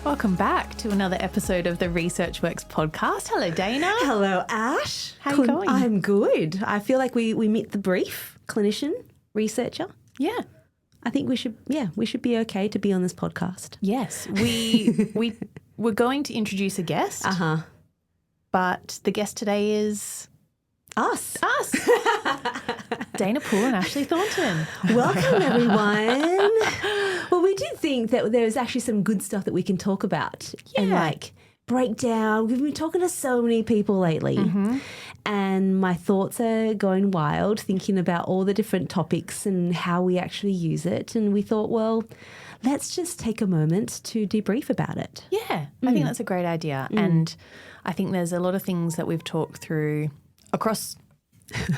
Welcome back to another episode of the ResearchWorks podcast. Hello, Dayna. Hello, Ash. How you going? I'm good. I feel like we meet the brief, clinician, researcher. Yeah. I think we should be okay to be on this podcast. Yes. We're going to introduce a guest. Uh-huh. But the guest today is... Us. Dayna Poole and Ashleigh Thornton. Welcome, everyone. Well, we did think that there's actually some good stuff that we can talk about and break down. We've been talking to so many people lately and my thoughts are going wild thinking about all the different topics and how we actually use it. And we thought, well, let's just take a moment to debrief about it. Yeah, I think that's a great idea. And I think there's a lot of things that we've talked through across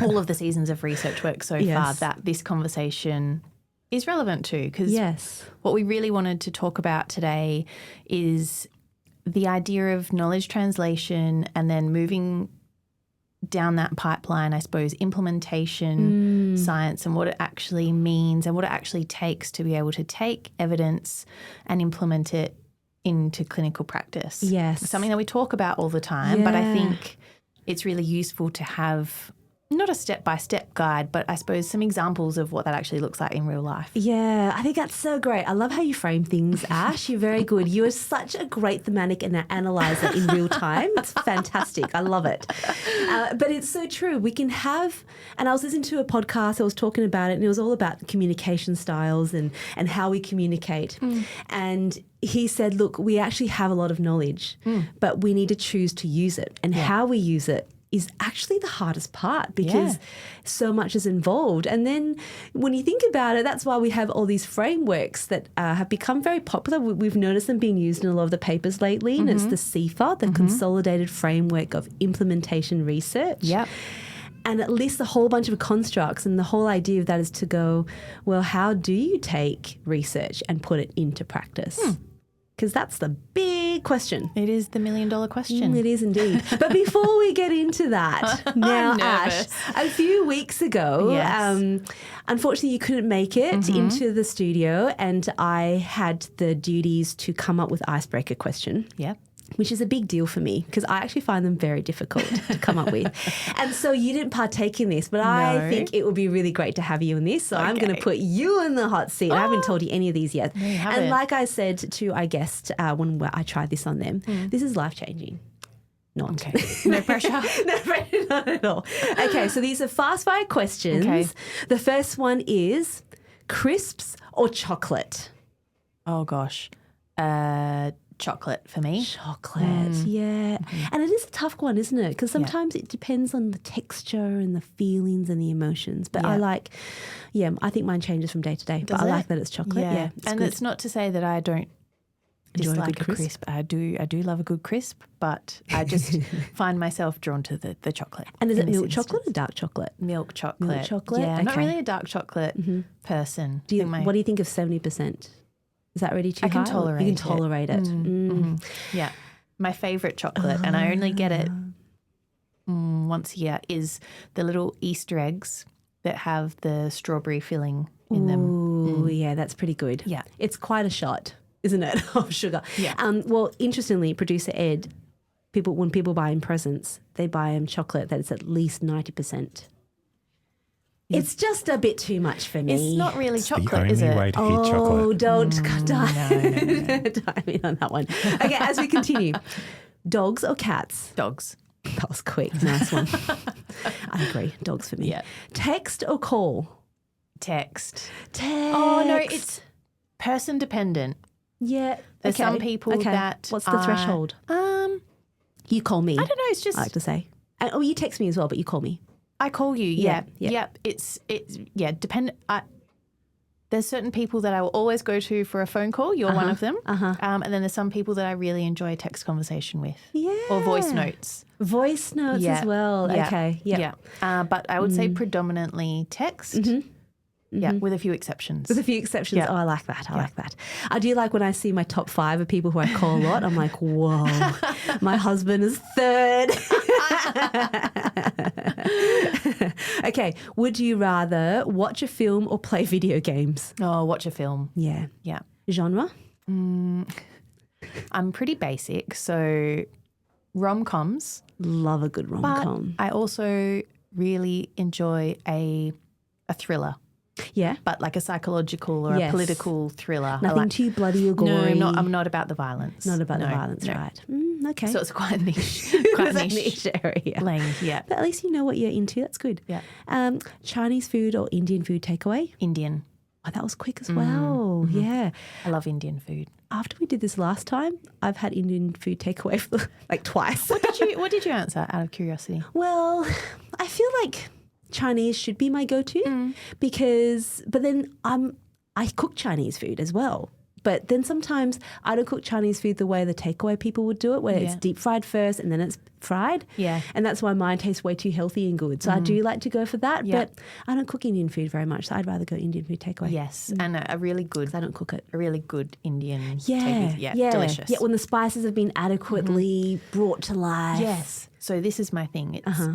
all of the seasons of ResearchWorks so far that this conversation is relevant to, because what we really wanted to talk about today is the idea of knowledge translation and then moving down that pipeline, I suppose, implementation science and what it actually means and what it actually takes to be able to take evidence and implement it into clinical practice. Yes. Something that we talk about all the time, but I think it's really useful to have not a step-by-step guide, but I suppose some examples of what that actually looks like in real life. Yeah, I think that's so great. I love how you frame things, Ash. You're very good. You are such a great thematic analyzer in real time. It's fantastic. I love it. But it's so true. We can have, and I was listening to a podcast, I was talking about it, and it was all about communication styles and how we communicate. And he said, look, we actually have a lot of knowledge, but we need to choose to use it. And how we use it is actually the hardest part because so much is involved. And then when you think about it, that's why we have all these frameworks that have become very popular. We've noticed them being used in a lot of the papers lately, and it's the CFA, the Consolidated Framework of Implementation Research. Yep. And it lists a whole bunch of constructs, and the whole idea of that is to go, well, how do you take research and put it into practice? Because that's the big question. It is the million-dollar question. It is indeed. But before we get into that, now, Ash, a few weeks ago, unfortunately you couldn't make it into the studio, and I had the duties to come up with icebreaker question. Yeah. Which is a big deal for me because I actually find them very difficult to come up with. And so you didn't partake in this, but I think it would be really great to have you in this. So I'm going to put you in the hot seat. I haven't told you any of these yet. And like I said to our guest when I tried this on them, this is life-changing. Not. Okay. No pressure. No pressure, not at all. Okay, so these are fast-fire questions. Okay. The first one is crisps or chocolate? Oh, gosh. Chocolate for me. Chocolate, yeah. And it is a tough one, isn't it? Because sometimes it depends on the texture and the feelings and the emotions. But I think mine changes from day to day. But I like that it's chocolate. Yeah, and good. It's not to say that I don't dislike a crisp. I do love a good crisp, but I just find myself drawn to the chocolate. And is it milk chocolate or dark chocolate? Milk chocolate. Milk chocolate? Yeah, I'm not really a dark chocolate person. What do you think of 70%? Is that already too high? I can tolerate it. You can tolerate it. Yeah. My favourite chocolate, and I only get it once a year, is the little Easter eggs that have the strawberry filling in them. Ooh, yeah, that's pretty good. Yeah. It's quite a shot, isn't it, of sugar? Yeah. Well, interestingly, producer Ed, when people buy him presents, they buy him chocolate that is at least 90%. It's just a bit too much for me. It's not really chocolate, is it? is it? The only way to eat chocolate. Oh, don't dive No. in on that one. Okay, as we continue. Dogs or cats? Dogs. That was quick. Nice one. I agree. Dogs for me. Yeah. Text or call? Text. Oh, no, it's person dependent. Yeah. There's some people that What's the threshold? You call me. I don't know. It's just... I like to say. And, you text me as well, but you call me. I call you, yeah. It's dependent. There's certain people that I will always go to for a phone call. You're one of them. And then there's some people that I really enjoy a text conversation with. Yeah. Or voice notes. Voice notes as well. Yeah. Okay. Yeah. But I would say predominantly text. Yeah, with a few exceptions. With a few exceptions. Yeah. Oh, I like that. I like that. I do like when I see my top 5 of people who I call a lot. I'm like, whoa, my husband is third. Okay. Would you rather watch a film or play video games? Oh, watch a film. Yeah. Yeah. Genre? I'm pretty basic, so rom-coms. Love a good rom-com. But I also really enjoy a thriller. Yeah. But like a psychological or a political thriller. Nothing too bloody or gory. No, I'm not about the violence. Not about the violence, right. Okay. So it's quite niche. Quite a niche area. lane, yeah. But at least you know what you're into. That's good. Yeah. Chinese food or Indian food takeaway? Indian. Oh, that was quick as well. Mm-hmm. Yeah. I love Indian food. After we did this last time, I've had Indian food takeaway for like twice. What did you answer out of curiosity? Well, I feel like Chinese should be my go-to but then I cook Chinese food as well. But then sometimes I don't cook Chinese food the way the takeaway people would do it, where it's deep fried first and then it's fried. Yeah. And that's why mine tastes way too healthy and good. So I do like to go for that. Yeah. But I don't cook Indian food very much, so I'd rather go Indian food takeaway. Yes, and a really good. 'Cause I don't cook it. A really good Indian. Yeah, delicious. Yeah, when the spices have been adequately brought to life. Yes. So this is my thing. It's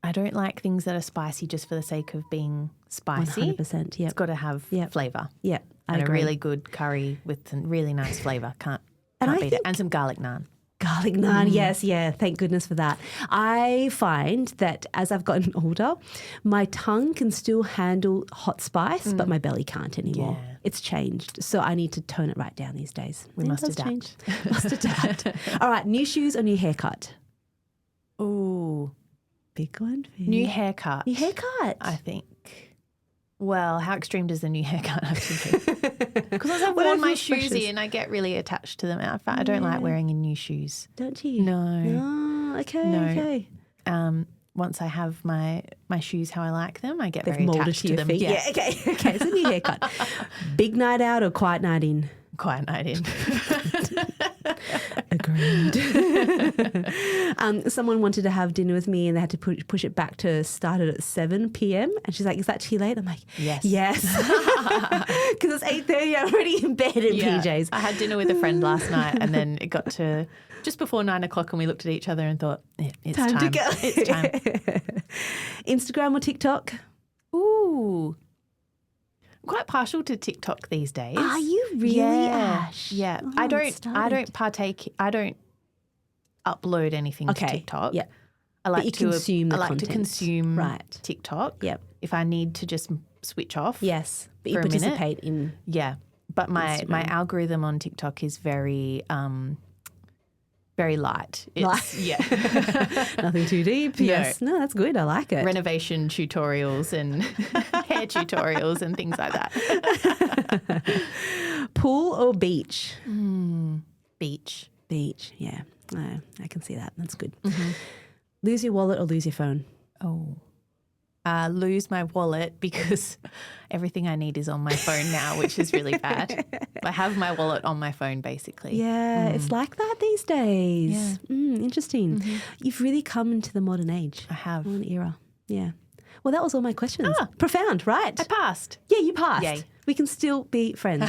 I don't like things that are spicy just for the sake of being spicy. 100%. Yeah. It's got to have flavour. Yeah. And a really good curry with some really nice flavour. Can't beat it. And some garlic naan. Garlic naan, yes, yeah. Thank goodness for that. I find that as I've gotten older, my tongue can still handle hot spice, but my belly can't anymore. Yeah. It's changed. So I need to tone it right down these days. We must adapt. Must adapt. All right, new shoes or new haircut? Ooh. Big one for you. New haircut. New haircut. I think. Well, how extreme does the new haircut have to be? Because I've worn my shoes in, I get really attached to them. I don't like wearing in new shoes. Don't you? No. Oh, okay. Once I have my shoes how I like them, I get They've very molded attached to your them. feet. Yeah, okay. It's a new haircut. Big night out or quiet night in? Quiet night in. Agreed. Someone wanted to have dinner with me and they had to push it back to start it at 7 p.m. And she's like, is that too late? I'm like, yes. Because it's 8:30, I'm already in bed in PJs. I had dinner with a friend last night and then it got to just before 9 o'clock and we looked at each other and thought, it's time to go. It's time. Partner or TikTok? Ooh. I'm quite partial to TikTok these days. Are you really, Ash? Yeah. Oh, I don't upload anything to TikTok. Yeah. I like to consume the content. To consume TikTok. Yep. If I need to just switch off. Yes. But you participate in. Yeah. But my algorithm on TikTok is very very light. Yeah. Nothing too deep. No. Yes. No, that's good. I like it. Renovation tutorials and hair tutorials and things like that. Pool or beach? Beach. Beach, yeah. I can see that. That's good. Lose your wallet or lose your phone? Oh. Lose my wallet because everything I need is on my phone now, which is really bad. I have my wallet on my phone basically. Yeah, it's like that these days. Yeah. Interesting. You've really come into the modern age. I have. Modern era. Yeah. Well, that was all my questions. Profound, right? I passed. Yeah, you passed. Yay. We can still be friends.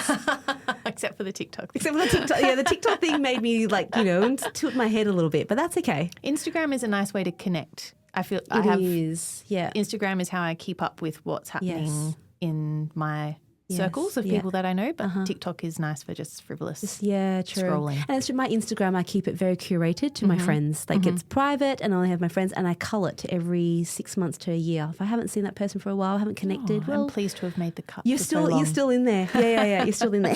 Except for the TikTok thing. Except for the TikTok. Yeah, the TikTok thing made me tilt my head a little bit, but that's okay. Instagram is a nice way to connect. It is. Yeah. Instagram is how I keep up with what's happening in my circles of people that I know, but TikTok is nice for just frivolous true. scrolling. And as to my Instagram, I keep it very curated to my friends. Like it's private and I only have my friends and I cull it every 6 months to a year. If I haven't seen that person for a while, I haven't connected. I'm pleased to have made the cut. You're still in there. Yeah. You're still in there.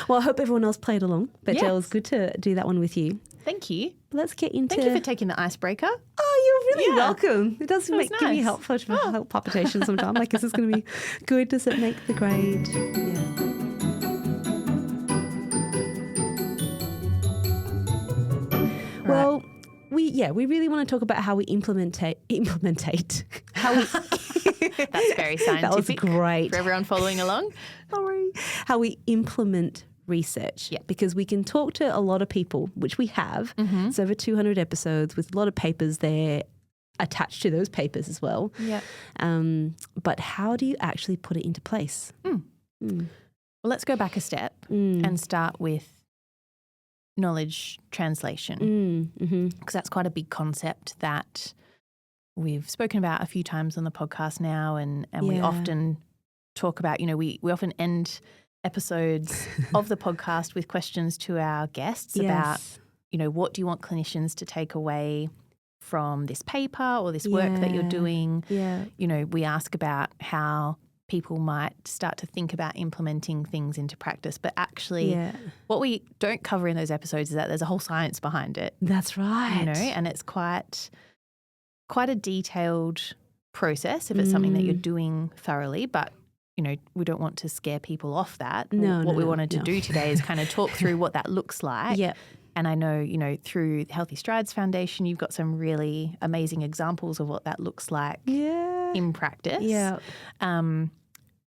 Well, I hope everyone else played along. But it was good to do that one with you. Thank you. Let's get into... Thank you for taking the icebreaker. Oh, you're really welcome. It does give me help for heart palpitations sometimes. Like, is this going to be good? Does it make the grade? Yeah. Well, we really want to talk about how we implementate. How we... That's very scientific. That was great. For everyone following along. Sorry. How we implement research, because we can talk to a lot of people, which we have. It's over 200 episodes with a lot of papers there attached to those papers as well. Yeah. But how do you actually put it into place? Well, let's go back a step and start with knowledge translation, because that's quite a big concept that we've spoken about a few times on the podcast now, and we often talk about, we often end episodes of the podcast with questions to our guests about, what do you want clinicians to take away from this paper or this work that you're doing? Yeah. We ask about how people might start to think about implementing things into practice. But actually what we don't cover in those episodes is that there's a whole science behind it. That's right. And it's quite a detailed process if it's something that you're doing thoroughly. But, we don't want to scare people off that. What we wanted to do today is kind of talk through what that looks like. Yeah. And I know, through the Healthy Strides Foundation, you've got some really amazing examples of what that looks like in practice. Yeah.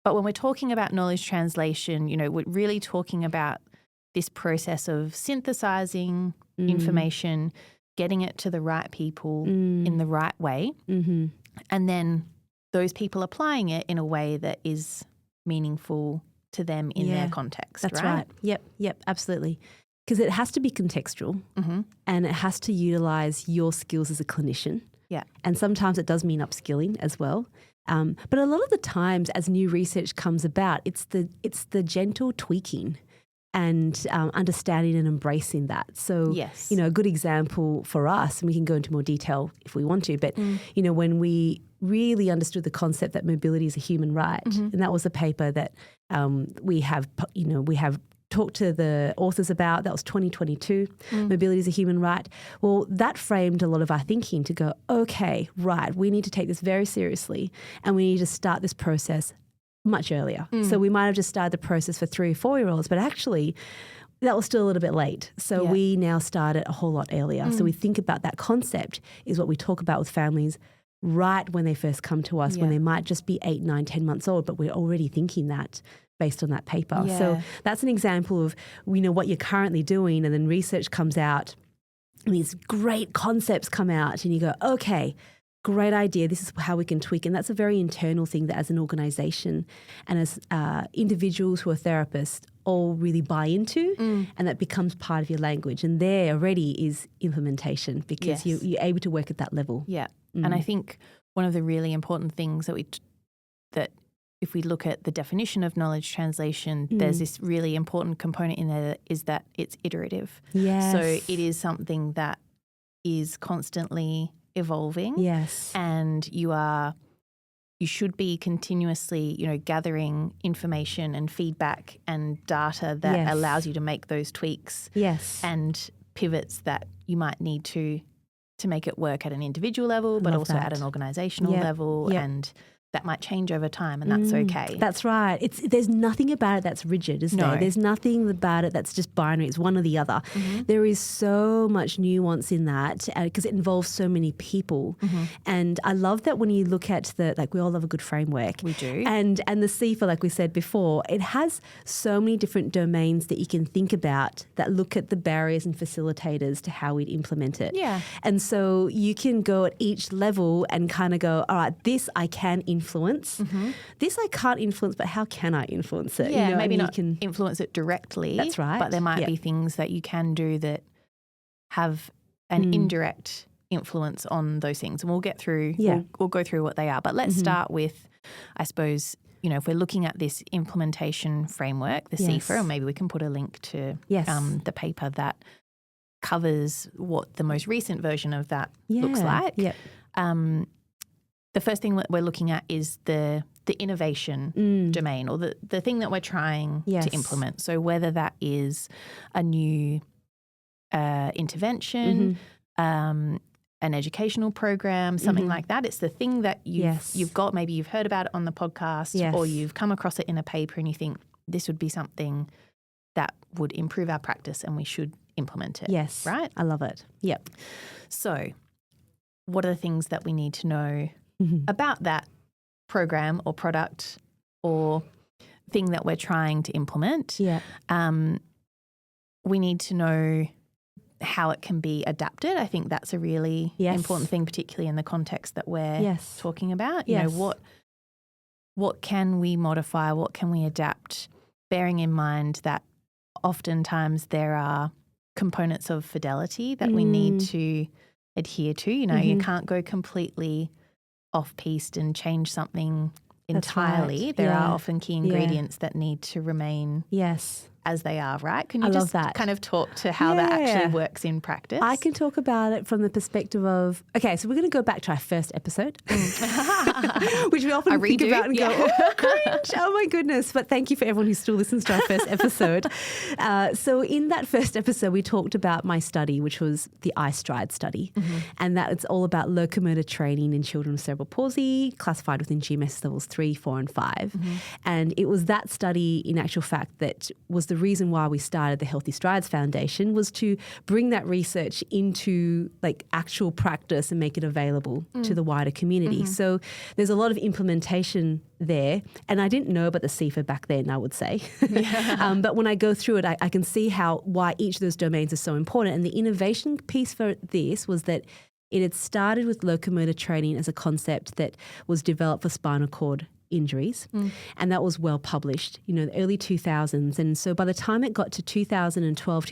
But when we're talking about knowledge translation, we're really talking about this process of synthesizing information, getting it to the right people in the right way, and then those people applying it in a way that is meaningful to them in their context. That's right. Yep, absolutely. Because it has to be contextual and it has to utilize your skills as a clinician. Yeah. And sometimes it does mean upskilling as well. But a lot of the times as new research comes about, it's the gentle tweaking and understanding and embracing that. So, a good example for us, and we can go into more detail if we want to, but, when we really understood the concept that mobility is a human right, and that was a paper that we have talked to the authors about. That was 2022, mobility is a human right. Well, that framed a lot of our thinking to go, okay, right, we need to take this very seriously and we need to start this process much earlier. So we might have just started the process for 3 or 4-year-olds, but actually that was still a little bit late. So we now start it a whole lot earlier. So we think about that concept is what we talk about with families right when they first come to us, when they might just be 8, 9, 10 months old, but we're already thinking that based on that paper. Yeah. So that's an example of, what you're currently doing, and then research comes out and these great concepts come out and you go, okay, great idea. This is how we can tweak. And that's a very internal thing that as an organisation and as individuals who are therapists all really buy into, and that becomes part of your language. And there already is implementation because you're able to work at that level. Yeah. And I think one of the really important things that if we look at the definition of knowledge translation, there's this really important component in there is that it's iterative. Yes. So it is something that is constantly evolving. Yes. And you should be continuously, gathering information and feedback and data that allows you to make those tweaks. Yes. And pivots that you might need to make it work at an individual level, but also at an organizational level. And that might change over time, and that's okay. That's right. There's nothing about it that's rigid, is there? There's nothing about it that's just binary. It's one or the other. There is so much nuance in that because it involves so many people. And I love that when you look at we all love a good framework. We do. And the CIFA, like we said before, it has so many different domains that you can think about that look at the barriers and facilitators to how we'd implement it. Yeah. And so you can go at each level and kind of go, all right, this I can influence. This I can't influence, but how can I influence it? Yeah, maybe not influence it directly. That's right. But there might be things that you can do that have an indirect influence on those things. And we'll get through, we'll go through what they are. But let's start with, I suppose, if we're looking at this implementation framework, the CIFA, and maybe we can put a link to the paper that covers what the most recent version of that looks like. Yep. The first thing that we're looking at is the innovation domain, or the thing that we're trying to implement. So whether that is a new intervention, an educational program, something like that. It's the thing that you've got, maybe you've heard about it on the podcast or you've come across it in a paper and you think this would be something that would improve our practice and we should implement it. Yes. Right? I love it. Yep. So what are the things that we need to know about that program or product or thing that we're trying to implement? Yeah. We need to know how it can be adapted. I think that's a really important thing, particularly in the context that we're talking about. You know, what can we modify? What can we adapt? Bearing in mind that oftentimes there are components of fidelity that we need to adhere to. You know, you can't go completely off-piste and change something entirely. Right. There are often key ingredients that need to remain as they are, right? Can you just kind of talk to how that actually works in practice? I can talk about it from the perspective of, okay, so we're going to go back to our first episode, which we often think about and go, oh, cringe, oh my goodness. But thank you for everyone who still listens to our first episode. So in that first episode, we talked about my study, which was the iStride study. And that it's all about locomotor training in children with cerebral palsy, classified within GMS levels 3, 4 and 5. And it was that study, in actual fact, that was the reason why we started the Healthy Strides Foundation, was to bring that research into like actual practice and make it available to the wider community. So there's a lot of implementation there. And I didn't know about the CEFA back then, I would say. But when I go through it, I can see why each of those domains is so important. And the innovation piece for this was that it had started with locomotor training as a concept that was developed for spinal cord injuries, and that was well published, the early 2000s. And so by the time it got to 2012,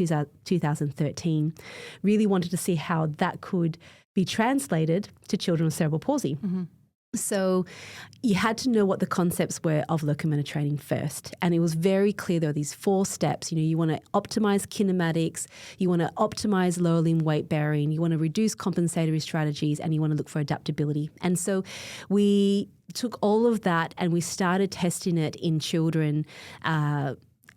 2013, really wanted to see how that could be translated to children with cerebral palsy. So you had to know what the concepts were of locomotor training first. And it was very clear there are these 4 steps. You want to optimize kinematics, you want to optimize lower limb weight bearing, you want to reduce compensatory strategies, and you want to look for adaptability. And so we took all of that and we started testing it in children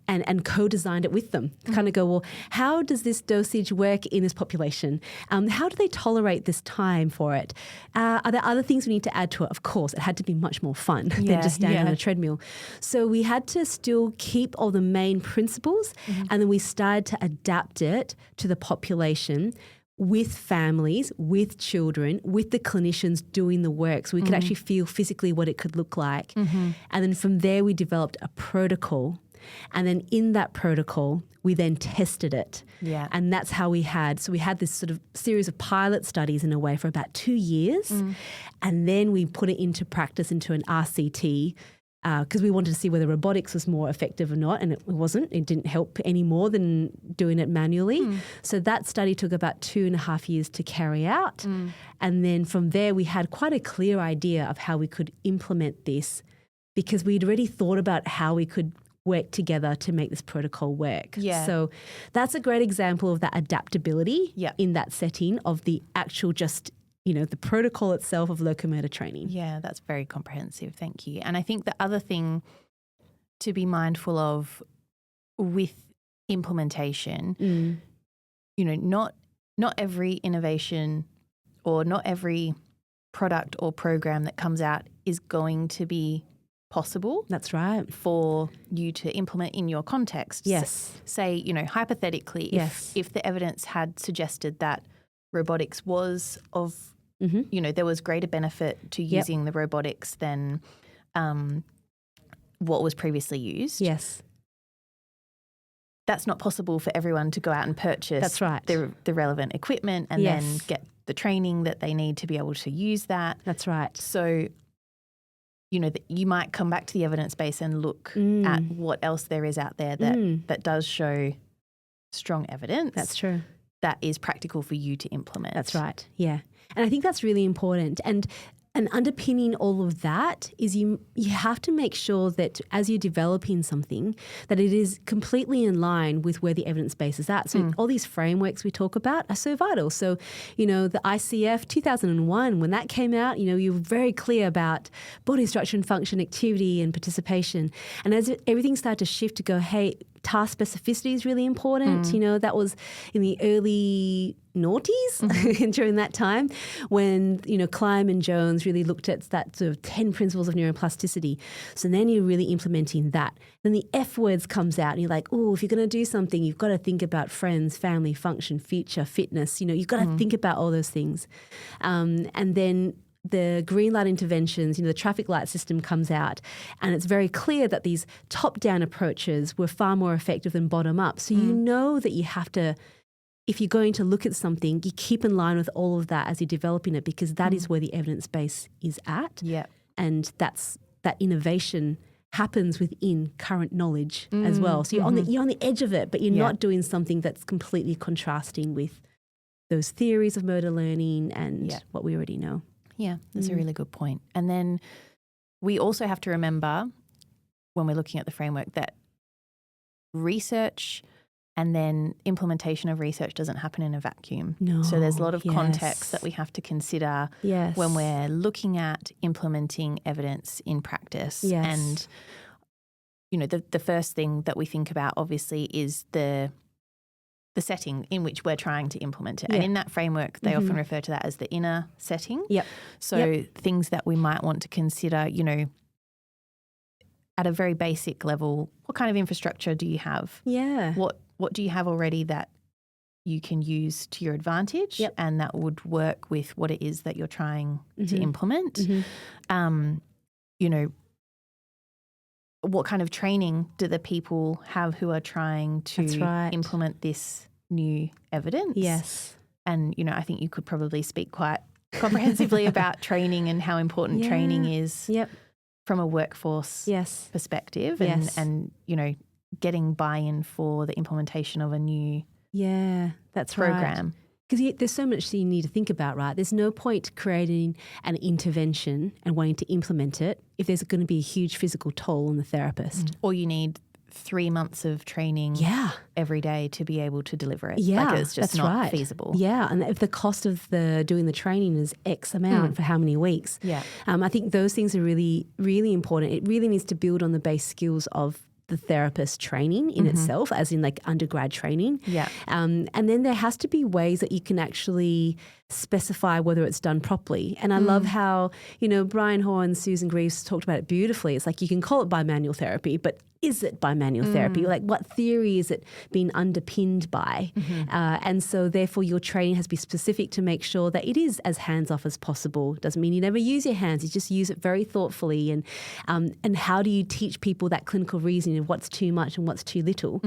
and co-designed it with them. Kind of go, well, how does this dosage work in this population? How do they tolerate this time for it? Are there other things we need to add to it? Of course, it had to be much more fun than just standing on a treadmill. So we had to still keep all the main principles, and then we started to adapt it to the population with families, with children, with the clinicians doing the work, so we could actually feel physically what it could look like. And then from there, we developed a protocol. And then in that protocol, we then tested it. And that's how we had this sort of series of pilot studies in a way for about 2 years. And then we put it into practice into an RCT because we wanted to see whether robotics was more effective or not. And it wasn't. It didn't help any more than doing it manually. So that study took about 2.5 years to carry out. And then from there, we had quite a clear idea of how we could implement this, because we'd already thought about how we could work together to make this protocol work. So that's a great example of that adaptability in that setting of the actual the protocol itself of locomotor training. Yeah, that's very comprehensive. Thank you. And I think the other thing to be mindful of with implementation, not every innovation or not every product or program that comes out is going to be possible. That's right. For you to implement in your context. Say, hypothetically, if the evidence had suggested that robotics was of, there was greater benefit to using the robotics than what was previously used. That's not possible for everyone to go out and purchase the relevant equipment and then get the training that they need to be able to use that. That's right. So you might come back to the evidence base and look at what else there is out there that does show strong evidence. That's true. That is practical for you to implement. That's right. Yeah. And I think that's really important. And underpinning all of that is you have to make sure that as you're developing something, that it is completely in line with where the evidence base is at. So all these frameworks we talk about are so vital. So, the ICF 2001, when that came out, you were very clear about body structure and function, activity and participation. And as everything started to shift to go, hey, task specificity is really important. That was in the early noughties during that time when, Klein and Jones really looked at that sort of 10 principles of neuroplasticity. So then you're really implementing that. Then the F words comes out and you're like, oh, if you're going to do something, you've got to think about friends, family, function, future, fitness. You've got to think about all those things. And then the green light interventions, the traffic light system comes out, and it's very clear that these top-down approaches were far more effective than bottom-up. So you know that you have to, if you're going to look at something, you keep in line with all of that as you're developing it, because that is where the evidence base is at. And that innovation happens within current knowledge as well. So you're on the edge of it, but you're not doing something that's completely contrasting with those theories of motor learning and what we already know. Yeah, that's a really good point. And then we also have to remember when we're looking at the framework that research and then implementation of research doesn't happen in a vacuum. No. So there's a lot of context that we have to consider when we're looking at implementing evidence in practice. Yes. And, you know, the first thing that we think about obviously is the setting in which we're trying to implement it. And in that framework, they often refer to that as the inner setting. Yep. So things that we might want to consider, you know, at a very basic level, what kind of infrastructure do you have? Yeah. What do you have already that you can use to your advantage and that would work with what it is that you're trying to implement? You know, what kind of training do the people have who are trying to implement this new evidence? Yes. And, you know, I think you could probably speak quite comprehensively about training and how important training is from a workforce perspective and, you know, getting buy-in for the implementation of a new program. Because there's so much that you need to think about, right? There's no point creating an intervention and wanting to implement it if there's going to be a huge physical toll on the therapist. Or you need 3 months of training every day to be able to deliver it. Yeah, like it's just not feasible. Yeah, and if the cost of doing the training is X amount for how many weeks, I think those things are really, really important. It really needs to build on the base skills of the therapist training in itself, as in like undergrad training. Yeah. And then there has to be ways that you can actually specify whether it's done properly. And I love how, you know, Brian Hoare and Susan Greaves talked about it beautifully. It's like you can call it bimanual therapy, but is it bimanual therapy? Like what theory is it being underpinned by? And so therefore your training has to be specific to make sure that it is as hands-off as possible. Doesn't mean you never use your hands. You just use it very thoughtfully. And how do you teach people that clinical reasoning of what's too much and what's too little?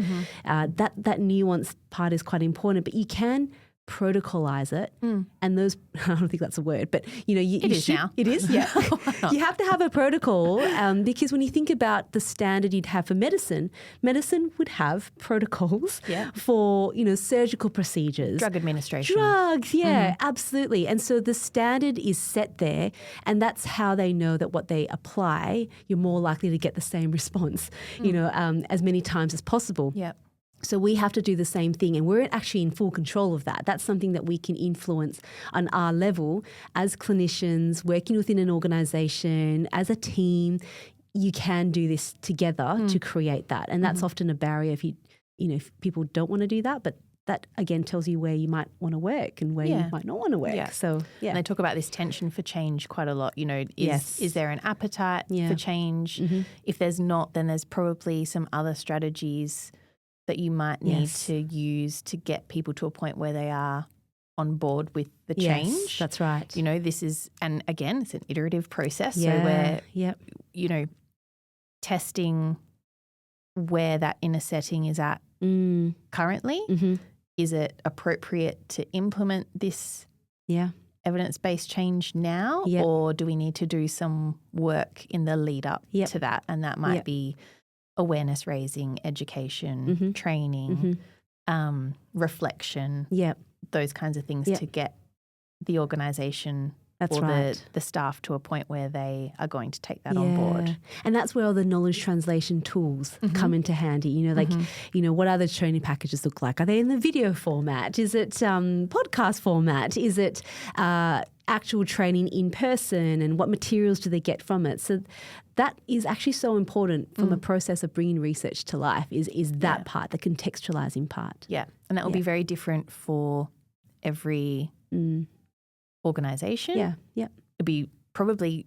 That nuanced part is quite important, but you can protocolize it, and those, I don't think that's a word, but you know, it is now. It is, yeah. You have to have a protocol because when you think about the standard you'd have for medicine would have protocols for, you know, surgical procedures, drug administration, drugs, absolutely. And so the standard is set there, and that's how they know that what they apply, you're more likely to get the same response, you know, as many times as possible. Yeah. So we have to do the same thing, and we're actually in full control of that. That's something that we can influence on our level as clinicians, working within an organisation, as a team. You can do this together to create that, and that's often a barrier if if people don't want to do that. But that again tells you where you might want to work and where you might not want to work. Yeah. So and they talk about this tension for change quite a lot. You know, is there an appetite for change? If there's not, then there's probably some other strategies that you might need to use to get people to a point where they are on board with the change. Yes, that's right. You know, this is, and again, it's an iterative process. So we're, you know, testing where that inner setting is at currently. Is it appropriate to implement this evidence-based change now? Or do we need to do some work in the lead up to that? And that might be awareness raising, education, training, reflection, those kinds of things to get the organisation the staff to a point where they are going to take that on board. And that's where all the knowledge translation tools come into handy. You know, like, you know, what other training packages look like? Are they in the video format? Is it podcast format? Is it actual training in person, and what materials do they get from it? So that is actually so important from a process of bringing research to life is that part, the contextualizing part. Yeah, and that will be very different for every organisation. Yeah. It'll be probably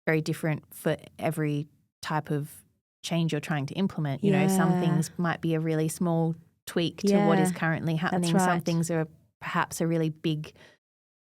very different for every type of change you're trying to implement. You know, some things might be a really small tweak to what is currently happening. That's right. Some things are perhaps a really big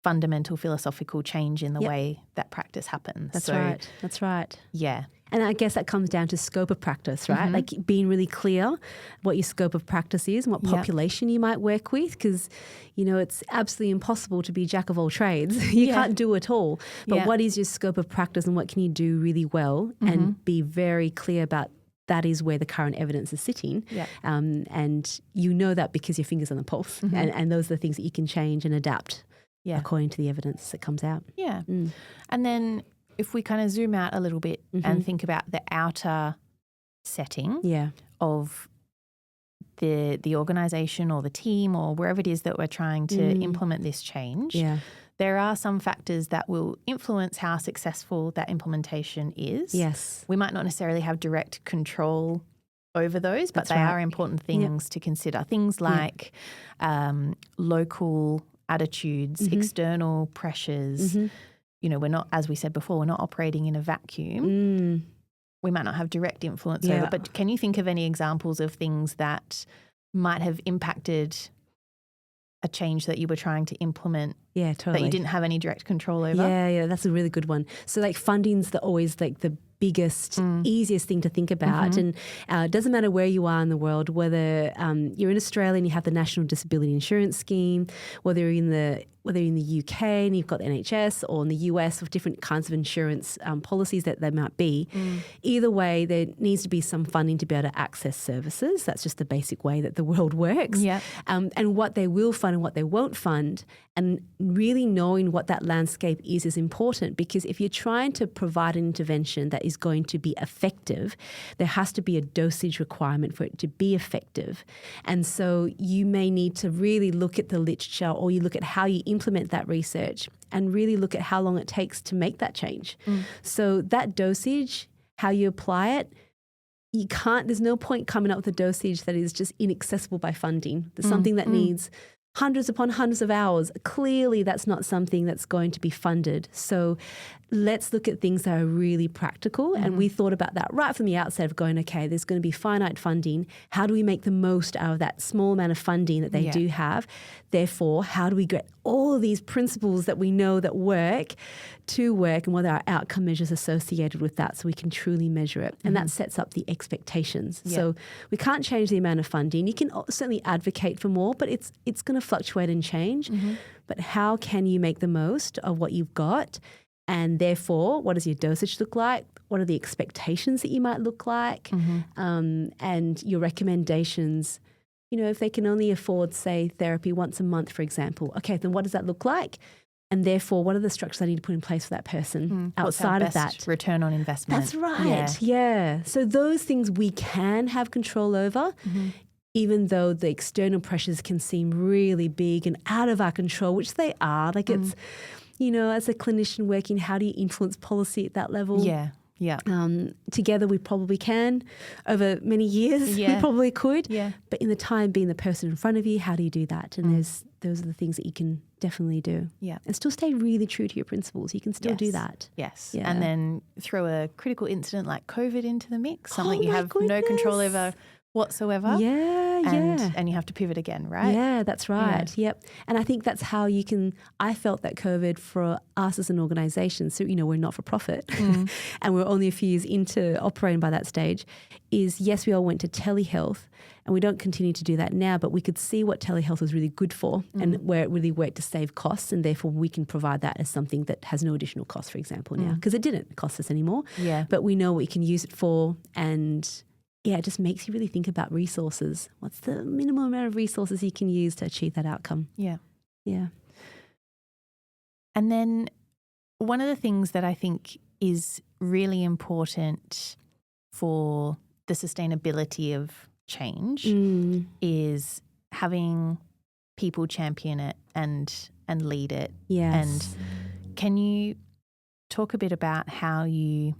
fundamental philosophical change in the way that practice happens. That's right. Yeah. And I guess that comes down to scope of practice, right? Like being really clear what your scope of practice is and what population you might work with, because, you know, it's absolutely impossible to be jack of all trades. You can't do it all. But what is your scope of practice and what can you do really well, and be very clear about that is where the current evidence is sitting. And you know that because your finger's on the pulse. And those are the things that you can change and adapt according to the evidence that comes out. And then if we kind of zoom out a little bit and think about the outer setting of the organisation or the team or wherever it is that we're trying to implement this change, there are some factors that will influence how successful that implementation is. Yes. We might not necessarily have direct control over those, but they are important things to consider. Things like local attitudes, external pressures. You know, we're not, as we said before, we're not operating in a vacuum. We might not have direct influence over, but can you think of any examples of things that might have impacted a change that you were trying to implement that you didn't have any direct control over? Yeah, that's a really good one. So like funding's always like the biggest, easiest thing to think about. And it doesn't matter where you are in the world, whether you're in Australia and you have the National Disability Insurance Scheme, whether you're in the UK and you've got the NHS, or in the US with different kinds of insurance policies that there might be. Either way, there needs to be some funding to be able to access services. That's just the basic way that the world works. And what they will fund and what they won't fund, and really knowing what that landscape is important, because if you're trying to provide an intervention that is going to be effective, there has to be a dosage requirement for it to be effective. And so you may need to really look at the literature, or you look at how you implement that research and really look at how long it takes to make that change. So that dosage, how you apply it, there's no point coming up with a dosage that is just inaccessible by funding. There's something that needs hundreds upon hundreds of hours. Clearly, that's not something that's going to be funded. So let's look at things that are really practical. And we thought about that right from the outset of going, okay, there's going to be finite funding. How do we make the most out of that small amount of funding that they do have? Therefore, how do we get all of these principles that we know that work to work, and what are our outcome measures associated with that, so we can truly measure it? And that sets up the expectations. So we can't change the amount of funding. You can certainly advocate for more, but it's going to fluctuate and change. But how can you make the most of what you've got? And therefore, what does your dosage look like? What are the expectations that you might look like? And your recommendations, you know, if they can only afford, say, therapy once a month, for example, okay, then what does that look like? And therefore, what are the structures I need to put in place for that person outside of that? Return on investment. That's right. Yeah. So those things we can have control over, even though the external pressures can seem really big and out of our control, which they are. Like it's, you know, as a clinician working, how do you influence policy at that level? Together we probably can. Over many years we probably could. But in the time being the person in front of you, how do you do that? And those are the things that you can definitely do. And still stay really true to your principles. You can still do that. And then throw a critical incident like COVID into the mix, something you have no control over whatsoever. And you have to pivot again, right? Yeah, that's right. And I think that's how I felt that COVID for us as an organisation, so, you know, we're not for profit and we're only a few years into operating by that stage, is yes, we all went to telehealth, and we don't continue to do that now, but we could see what telehealth was really good for and where it really worked to save costs, and therefore we can provide that as something that has no additional cost, for example, now, because it didn't cost us anymore. But we know what we can use it for, and it just makes you really think about resources. What's the minimum amount of resources you can use to achieve that outcome? And then one of the things that I think is really important for the sustainability of change is having people champion it and lead it. And can you talk a bit about how you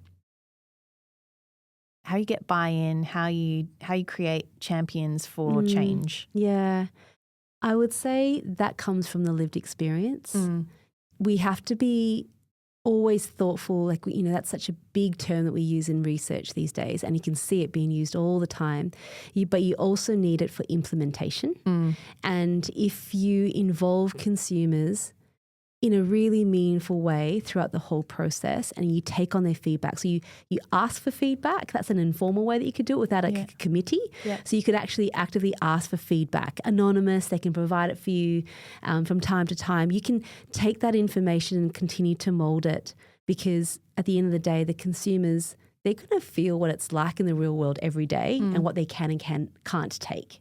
get buy-in, how you create champions for change? I would say that comes from the lived experience. We have to be always thoughtful. Like, you know, that's such a big term that we use in research these days, and you can see it being used all the time. But you also need it for implementation. And if you involve consumers in a really meaningful way throughout the whole process, and you take on their feedback. So you ask for feedback. That's an informal way that you could do it without a committee. So you could actually actively ask for feedback. Anonymous, they can provide it for you from time to time. You can take that information and continue to mold it, because at the end of the day, the consumers, they're going to feel what it's like in the real world every day and what they can and can't take.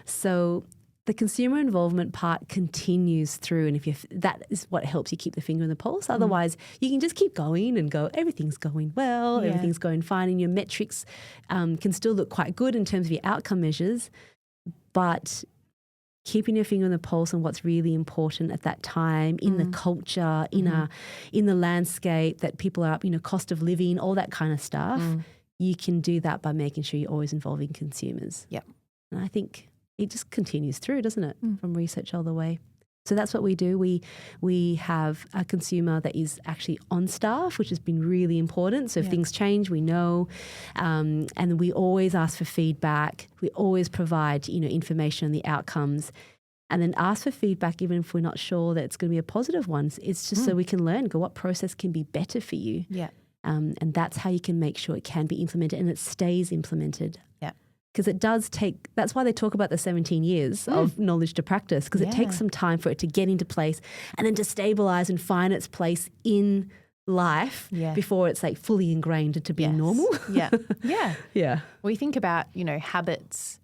So the consumer involvement part continues through, and that is what helps you keep the finger on the pulse. Otherwise, you can just keep going and go, everything's going well, everything's going fine, and your metrics can still look quite good in terms of your outcome measures, but keeping your finger on the pulse on what's really important at that time in the culture, in the landscape that people are up, cost of living, all that kind of stuff. You can do that by making sure you're always involving consumers. Yep. And I think it just continues through, doesn't it, from research all the way. So that's what we do. We have a consumer that is actually on staff, which has been really important. So if things change, we know. And we always ask for feedback. We always provide, information on the outcomes. And then ask for feedback even if we're not sure that it's going to be a positive one. It's just so we can learn, what process can be better for you. Yeah. And that's how you can make sure it can be implemented and it stays implemented. Yeah. Because it does take, that's why they talk about the 17 years of knowledge to practice, because it takes some time for it to get into place and then to stabilize and find its place in life before it's like fully ingrained into being normal. Yeah. We think about, habits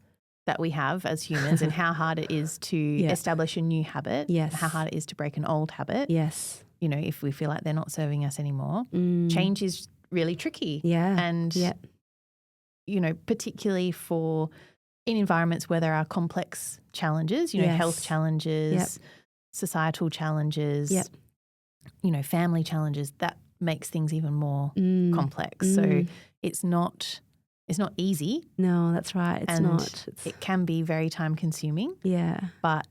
that we have as humans and how hard it is to establish a new habit, how hard it is to break an old habit. Yes. If we feel like they're not serving us anymore, change is really tricky. Yeah. And, particularly in environments where there are complex challenges, health challenges, societal challenges, family challenges, that makes things even more complex. So it's not easy. No, that's right. It's not. It can be very time consuming. Yeah. But,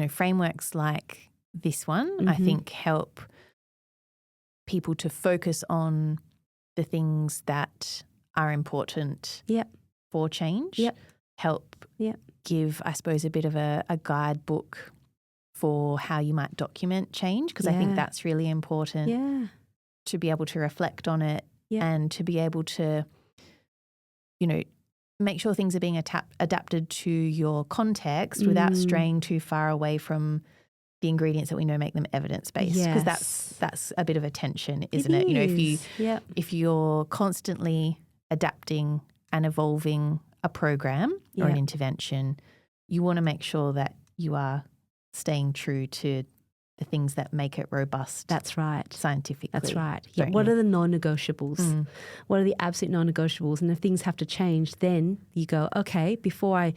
frameworks like this one, I think, help people to focus on the things that are important for change, help give, I suppose, a bit of a guidebook for how you might document change, because I think that's really important to be able to reflect on it and to be able to, make sure things are being adapted to your context without straying too far away from the ingredients that we know make them evidence-based, because that's a bit of a tension, isn't it? If you're constantly adapting and evolving a program or an intervention, you want to make sure that you are staying true to the things that make it robust. That's right. Scientifically. That's right. Yeah. What are the non-negotiables? What are the absolute non-negotiables? And if things have to change, then you go, okay, before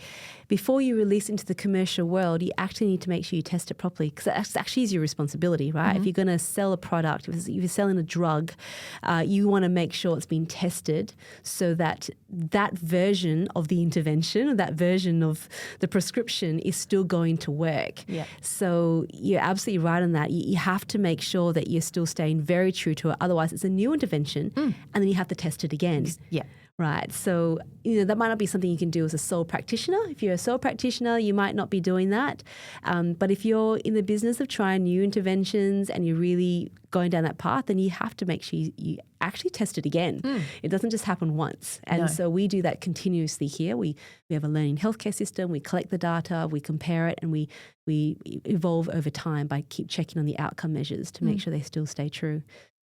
you release into the commercial world, you actually need to make sure you test it properly, because that actually is your responsibility, right? If you're going to sell a product, if you're selling a drug, you want to make sure it's been tested so that that version of the intervention or that version of the prescription is still going to work. Yeah. So you're absolutely right on that. You have to make sure that you're still staying very true to it. Otherwise, it's a new intervention and then you have to test it again. Yeah. Right. So, that might not be something you can do as a sole practitioner. If you're a sole practitioner, you might not be doing that. But if you're in the business of trying new interventions and you're really going down that path, then you have to make sure you actually test it again. It doesn't just happen once. And so we do that continuously here. We have a learning healthcare system. We collect the data, we compare it, and we evolve over time by keep checking on the outcome measures to make sure they still stay true.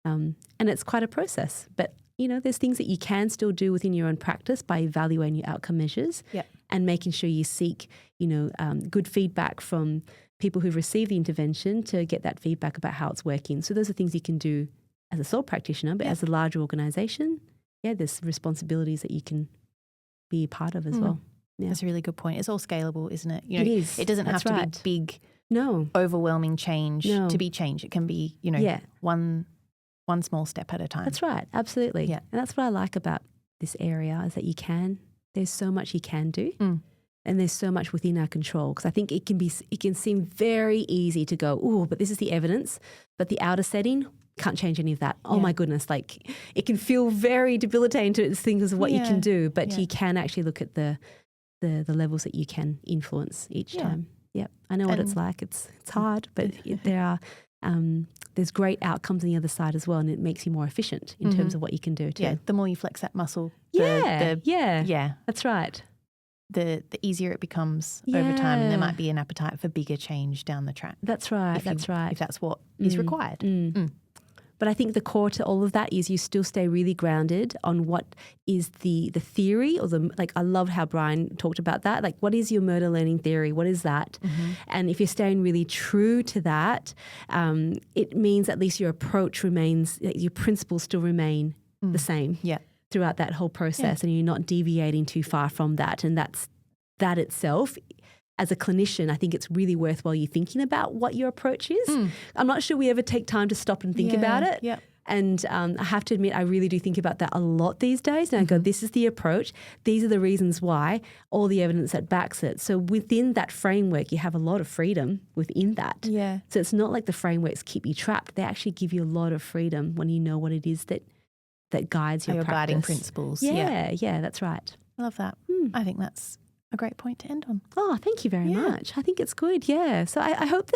And it's quite a process. But there's things that you can still do within your own practice by evaluating your outcome measures and making sure you seek, good feedback from people who've received the intervention to get that feedback about how it's working. So those are things you can do as a sole practitioner, but as a larger organisation, there's responsibilities that you can be a part of as well. Yeah. That's a really good point. It's all scalable, isn't it? It is. It doesn't have to be big, overwhelming change to be change. It can be, one small step at a time. That's right. Absolutely. Yeah. And that's what I like about this area is that there's so much you can do and there's so much within our control, because I think it can seem very easy to go, oh, but this is the evidence, but the outer setting can't change any of that. Oh my goodness. Like it can feel very debilitating to think of what you can do, but you can actually look at the levels that you can influence each time. Yeah. I know what it's like. It's hard, but there's great outcomes on the other side as well, and it makes you more efficient in terms of what you can do too. Yeah, the more you flex that muscle, that's right. The easier it becomes over time, and there might be an appetite for bigger change down the track. That's right. If that's what is required. But I think the core to all of that is you still stay really grounded on what is the theory or I love how Brian talked about that. Like, what is your murder learning theory? What is that? Mm-hmm. And if you're staying really true to that, it means at least your approach remains, your principles still remain the same throughout that whole process, and you're not deviating too far from that. And that itself, as a clinician, I think it's really worthwhile you thinking about what your approach is. I'm not sure we ever take time to stop and think about it. Yeah. And I have to admit, I really do think about that a lot these days. And I go, this is the approach. These are the reasons why, all the evidence that backs it. So within that framework, you have a lot of freedom within that. Yeah. So it's not like the frameworks keep you trapped. They actually give you a lot of freedom when you know what it is that guides your practice. Guiding principles. Yeah, that's right. I love that. I think that's a great point to end on. Oh, thank you very much. I think it's good. Yeah. So I hope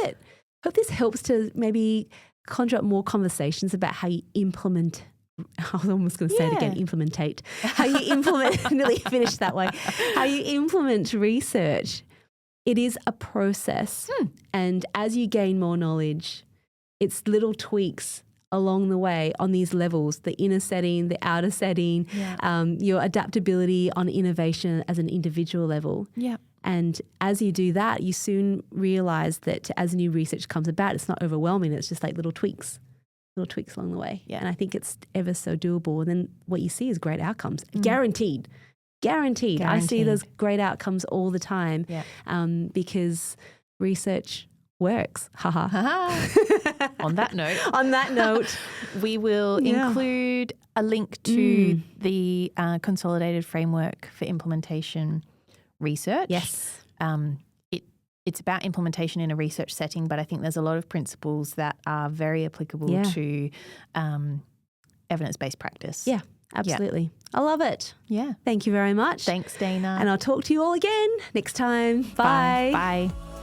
this helps to maybe conjure up more conversations about how you implement. I was almost going to say it again, implementate. How you implement, nearly finished that way. How you implement research. It is a process. And as you gain more knowledge, it's little tweaks along the way on these levels, the inner setting, the outer setting, your adaptability on innovation as an individual level. Yeah. And as you do that, you soon realize that as new research comes about, it's not overwhelming. It's just like little tweaks along the way. Yeah. And I think it's ever so doable. And then what you see is great outcomes. Guaranteed. I see those great outcomes all the time because research works. On that note, we will include a link to the consolidated framework for implementation research. Yes. It's about implementation in a research setting, but I think there's a lot of principles that are very applicable to evidence-based practice. Yeah, absolutely. I love it. Yeah. Thank you very much. Thanks, Dayna. And I'll talk to you all again next time. Bye. Bye.